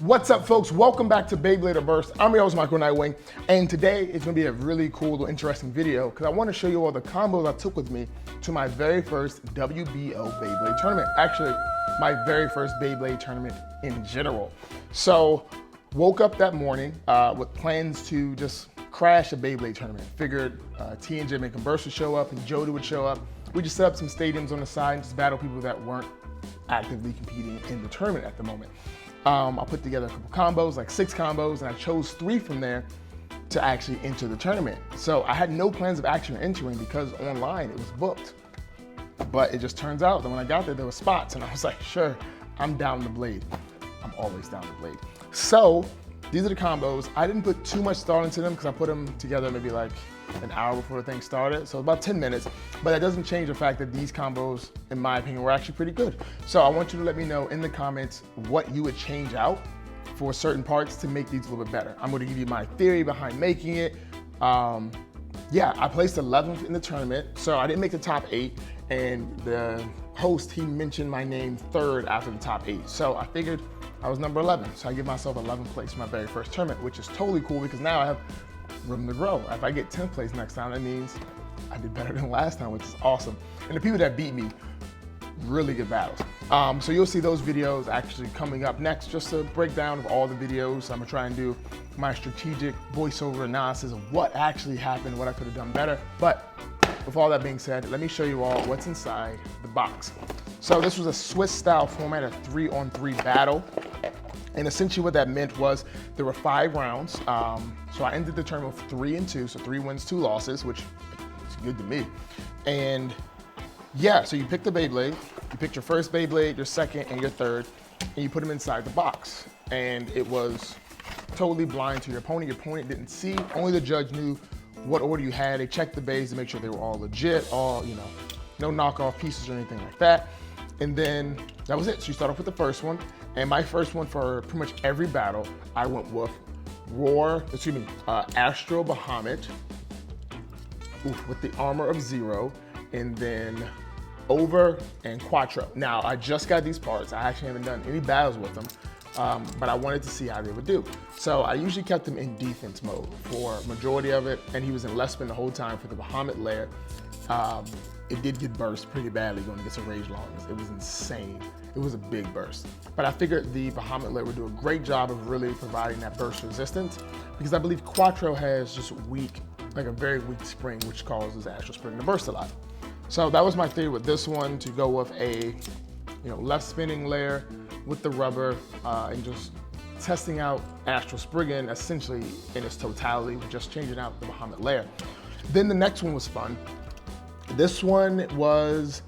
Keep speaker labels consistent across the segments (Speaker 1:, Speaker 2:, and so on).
Speaker 1: What's up, folks? Welcome back to Beyblade or Burst. I'm your host, Michael Nightwing, and today is going to be a really cool, interesting video because I want to show you all the combos I took with me to my very first WBO Beyblade tournament. Actually, my very first Beyblade tournament in general. So, woke up that morning with plans to just crash a Beyblade tournament. Figured T and Jamaican Burst would show up and Jody would show up. We just set up some stadiums on the side and just battle people that weren't actively competing in the tournament at the moment. I put together a couple combos, like 6 combos, and I chose 3 from there to actually enter the tournament. So I had no plans of actually entering because online it was booked. But it just turns out that when I got there, there were spots, and I was like, sure, I'm down the blade. I'm always down the blade. So these are the combos. I didn't put too much thought into them because I put them together maybe like an hour before the thing started, so about 10 minutes. But that doesn't change the fact that these combos, in my opinion, were actually pretty good. So I want you to let me know in the comments what you would change out for certain parts to make these a little bit better. I'm gonna give you my theory behind making it. Yeah, I placed 11th in the tournament, so I didn't make the top 8, and the host, he mentioned my name 3rd after the top 8. So I figured I was number 11, so I give myself 11th place for my very first tournament, which is totally cool because now I have room to grow. If I get 10th place next time, that means I did better than last time, which is awesome. And the people that beat me, really good battles. So you'll see those videos actually coming up next, just a breakdown of all the videos. I'm gonna try and do my strategic voiceover analysis of what actually happened, what I could have done better. But with all that being said, let me show you all what's inside the box. So this was a Swiss style format, a 3-on-3 battle. And essentially what that meant was there were 5 rounds. So I ended the tournament with 3-2, so 3 wins, 2 losses, which is good to me. And yeah, so you pick the Beyblade, you picked your first Beyblade, your second, and your third, and you put them inside the box. And it was totally blind to your opponent. Your opponent didn't see, only the judge knew what order you had. They checked the bays to make sure they were all legit, all, you know, no knockoff pieces or anything like that. And then that was it. So you start off with the first one. And my first one for pretty much every battle, I went with Astro Bahamut, with the armor of 0, and then Over and Quattro. Now, I just got these parts. I actually haven't done any battles with them, but I wanted to see how they would do. So I usually kept him in defense mode for majority of it, and he was in less spin the whole time for the Bahamut layer. It did get burst pretty badly going against a Rage Longus. It was insane. It was a big burst. But I figured the Bahamut layer would do a great job of really providing that burst resistance, because I believe Quattro has just weak, like a very weak spring, which causes Astro Spring to burst a lot. So that was my theory with this one, to go with a left spinning layer with the rubber and just testing out Astro Spring essentially in its totality, just changing out the Bahamut layer. Then the next one was fun. This one was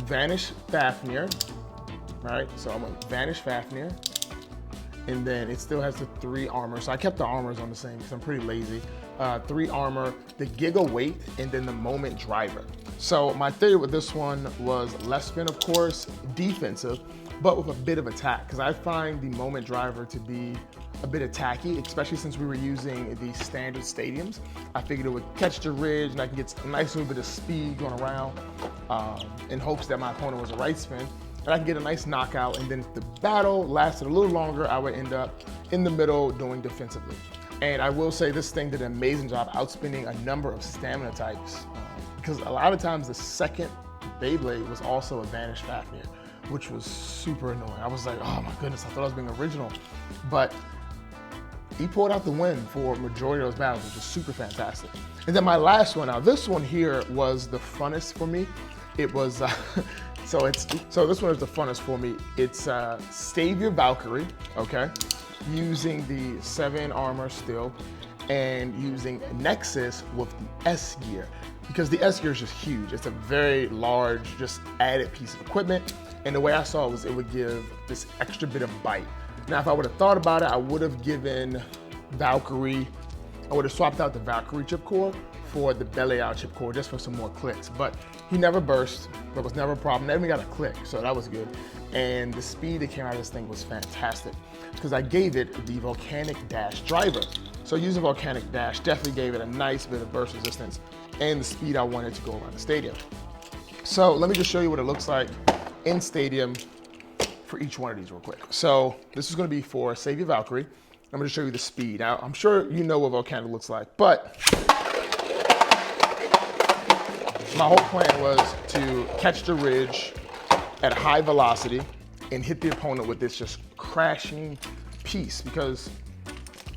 Speaker 1: Vanish Fafnir, right? So I'm gonna Vanish Fafnir, and then it still has the 3 armor. So I kept the armors on the same because I'm pretty lazy. 3 armor, the Giga Weight, and then the Moment Driver. So my theory with this one was less spin, of course, defensive, but with a bit of attack, because I find the Moment Driver to be a bit attacky, especially since we were using the standard stadiums. I figured it would catch the ridge and I can get a nice little bit of speed going around in hopes that my opponent was a right spin, and I can get a nice knockout. And then if the battle lasted a little longer, I would end up in the middle doing defensively. And I will say this thing did an amazing job outspinning a number of stamina types, because a lot of times the second Beyblade was also a Vanish Fafnir, which was super annoying. I was like, oh my goodness, I thought I was being original. But he pulled out the win for majority of those battles, which is super fantastic. And then my last one, now this one here was the funnest for me. It was, so this one is the funnest for me. It's Savior Valkyrie, okay? Using the 7 armor still, and using Nexus with the S gear, because the S gear is just huge. It's a very large, just added piece of equipment. And the way I saw it was it would give this extra bit of bite. Now, if I would have thought about it, I would have given Valkyrie, I would have swapped out the Valkyrie chip core for the Belial chip core just for some more clicks. But he never burst. That was never a problem. Never even got a click, so that was good. And the speed that came out of this thing was fantastic, because I gave it the Volcanic Dash driver. So using Volcanic Dash definitely gave it a nice bit of burst resistance and the speed I wanted to go around the stadium. So let me just show you what it looks like in stadium for each one of these real quick. So this is gonna be for Savior Valkyrie. I'm gonna show you the speed. Now, I'm sure you know what Volcano looks like, but my whole plan was to catch the ridge at high velocity and hit the opponent with this just crashing piece because,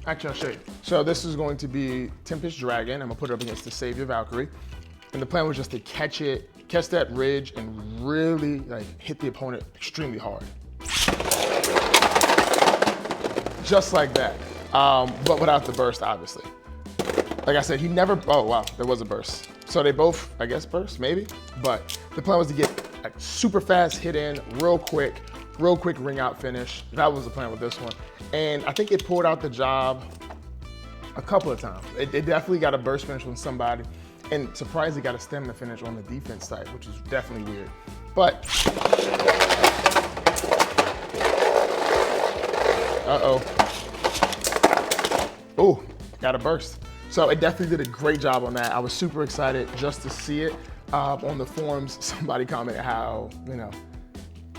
Speaker 1: actually I'll show you. So this is going to be Tempest Dragon. I'm gonna put it up against the Savior Valkyrie. And the plan was just to catch that ridge and really like hit the opponent extremely hard. Just like that, but without the burst, obviously. Like I said, he never, oh wow, there was a burst. So they both, I guess, burst, maybe? But the plan was to get a super fast hit in, real quick ring out finish. That was the plan with this one. And I think it pulled out the job a couple of times. It definitely got a burst finish on somebody, and surprisingly got a stamina finish on the defense side, which is definitely weird. But, oh, got a burst. So it definitely did a great job on that. I was super excited just to see it. On the forums, somebody commented how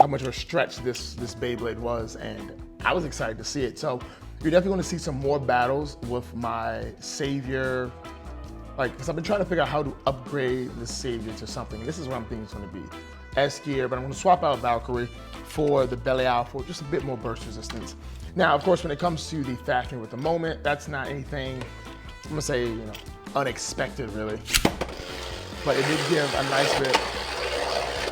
Speaker 1: much of a stretch this Beyblade was, and I was excited to see it. So you're definitely gonna see some more battles with my Savior, because I've been trying to figure out how to upgrade the Savior to something. And this is what I'm thinking it's gonna be. S-Gear, but I'm gonna swap out Valkyrie for the Belial for just a bit more burst resistance. Now, of course, when it comes to the Fafnir with the moment, that's not anything, I'm gonna say, unexpected really. But it did give a nice bit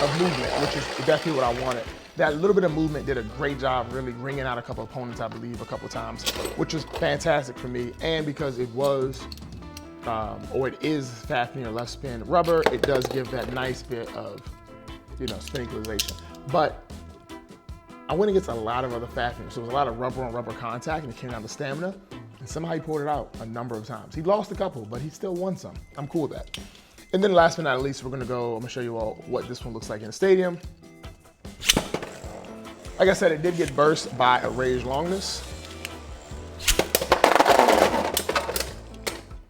Speaker 1: of movement, which is definitely what I wanted. That little bit of movement did a great job really ringing out a couple opponents, I believe, a couple times, which is fantastic for me. And because it was, or it is Fafnir left spin rubber, it does give that nice bit of, spin equalization. But I went against a lot of other Fafnir, so it was a lot of rubber on rubber contact, and it came down to stamina, and somehow he pulled it out a number of times. He lost a couple, but he still won some. I'm cool with that. And then last but not least, I'm gonna show you all what this one looks like in the stadium. Like I said, it did get burst by a Rage Longness.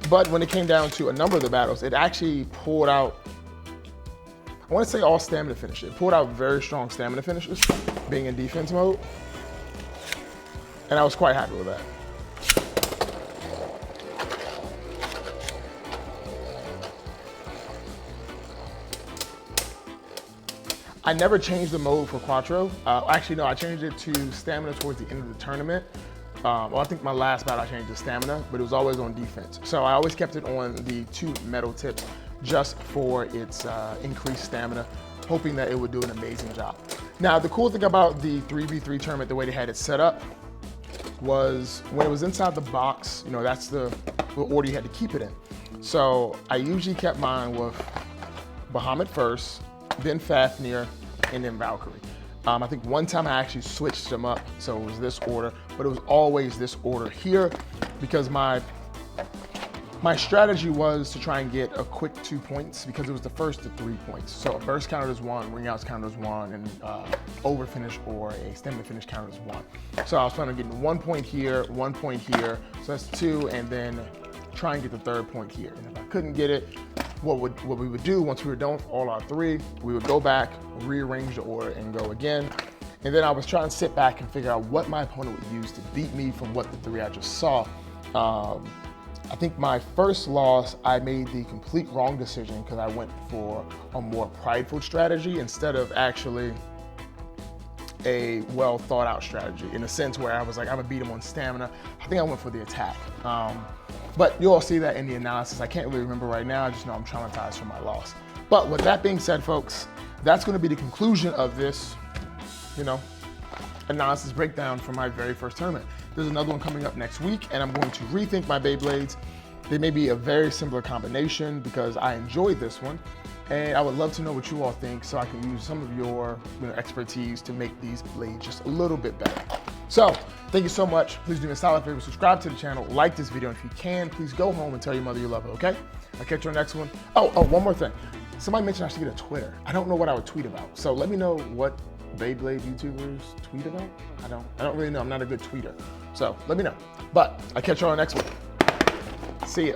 Speaker 1: But when it came down to a number of the battles, it actually pulled out, I wanna say all stamina finishes. It pulled out very strong stamina finishes, being in defense mode. And I was quite happy with that. I never changed the mode for Quattro. Actually, no, I changed it to stamina towards the end of the tournament. Well, I think my last battle I changed to stamina, but it was always on defense. So I always kept it on the 2 metal tips just for its increased stamina, hoping that it would do an amazing job. Now, the cool thing about the 3v3 tournament, the way they had it set up, was when it was inside the box, that's the order you had to keep it in. So I usually kept mine with Bahamut first, then Fafnir, and then Valkyrie. I think one time I actually switched them up, so it was this order, but it was always this order here because my strategy was to try and get a quick 2 points because it was the first to 3 points. So a burst counted as 1, ring outs counted as 1, and over finish or a stamina finish counted as 1. So I was planning on getting 1 point here, 1 point here, so that's 2, and then try and get the 3rd point here. And if I couldn't get it, what we would do once we were done with all our 3, we would go back, rearrange the order, and go again. And then I was trying to sit back and figure out what my opponent would use to beat me from what the 3 I just saw. I think my first loss, I made the complete wrong decision because I went for a more prideful strategy instead of actually a well thought out strategy in a sense where I was like, I'm gonna beat him on stamina. I think I went for the attack. But you'll all see that in the analysis. I can't really remember right now. I just know I'm traumatized from my loss. But with that being said, folks, that's gonna be the conclusion of this, analysis breakdown for my very first tournament. There's another one coming up next week, and I'm going to rethink my Beyblades. They may be a very similar combination because I enjoyed this one, and I would love to know what you all think so I can use some of your expertise to make these blades just a little bit better. So, thank you so much. Please do me a solid favor, subscribe to the channel, like this video, and if you can, please go home and tell your mother you love her, okay? I'll catch you on the next one. Oh, one more thing. Somebody mentioned I should get a Twitter. I don't know what I would tweet about, so let me know what Beyblade YouTubers tweet about. I don't really know. I'm not a good tweeter. So let me know. But I'll catch you on the next one. See ya.